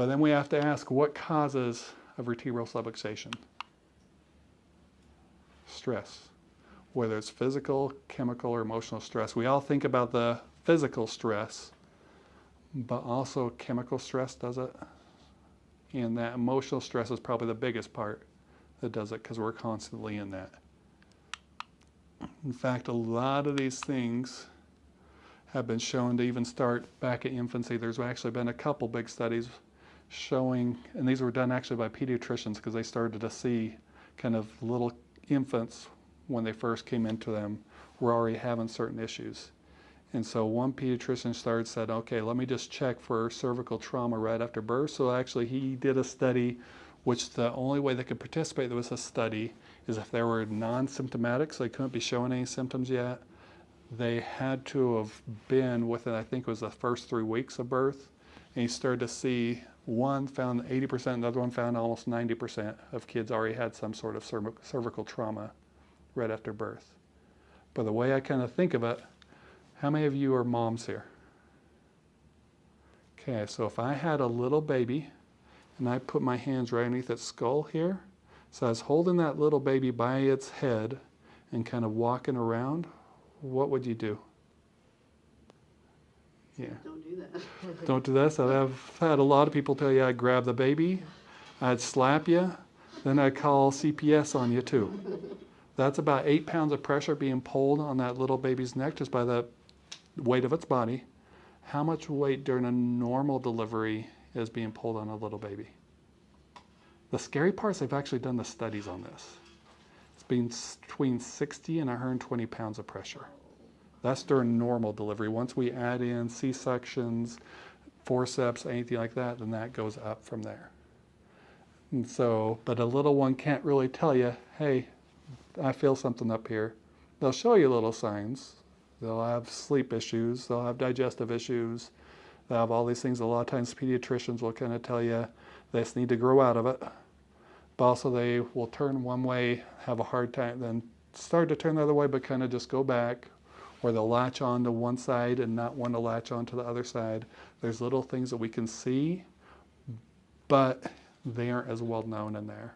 But then we have to ask, what causes a vertebral subluxation? Stress. Whether it's physical, chemical, or emotional stress. We all think about the physical stress, but also chemical stress does it. And that emotional stress is probably the biggest part that does it, because we're constantly in that. In fact, a lot of these things have been shown to even start back at infancy. There's actually been a couple big studies showing, and these were done actually by pediatricians, because they started to see kind of little infants when they first came into them were already having certain issues. And so one pediatrician said, okay, let me just check for cervical trauma right after birth. So actually he did a study, which the only way they could participate in this study is if they were non-symptomatic, so they couldn't be showing any symptoms yet. They had to have been within, I think it was the first 3 weeks of birth. And he started to see, one found 80%, the other one found almost 90% of kids already had some sort of cervical trauma right after birth. But the way I kind of think of it, how many of you are moms here? Okay, so if I had a little baby and I put my hands right underneath its skull here, so I was holding that little baby by its head and kind of walking around, what would you do? Yeah. Don't do that. Don't do that. So I've had a lot of people tell you I'd grab the baby, I'd slap you, then I'd call CPS on you too. That's about 8 pounds of pressure being pulled on that little baby's neck just by the weight of its body. How much weight during a normal delivery is being pulled on a little baby? The scary part is they've actually done the studies on this. It's been between 60 and 120 pounds of pressure. That's during normal delivery. Once we add in C-sections, forceps, anything like that, then that goes up from there. And so, but a little one can't really tell you, hey, I feel something up here. They'll show you little signs. They'll have sleep issues, they'll have digestive issues, they'll have all these things. A lot of times pediatricians will kind of tell you they just need to grow out of it. But also they will turn one way, have a hard time, then start to turn the other way, but kind of just go back. Or they'll latch on to one side and not want to latch on to the other side. There's little things that we can see, but they aren't as well known in there.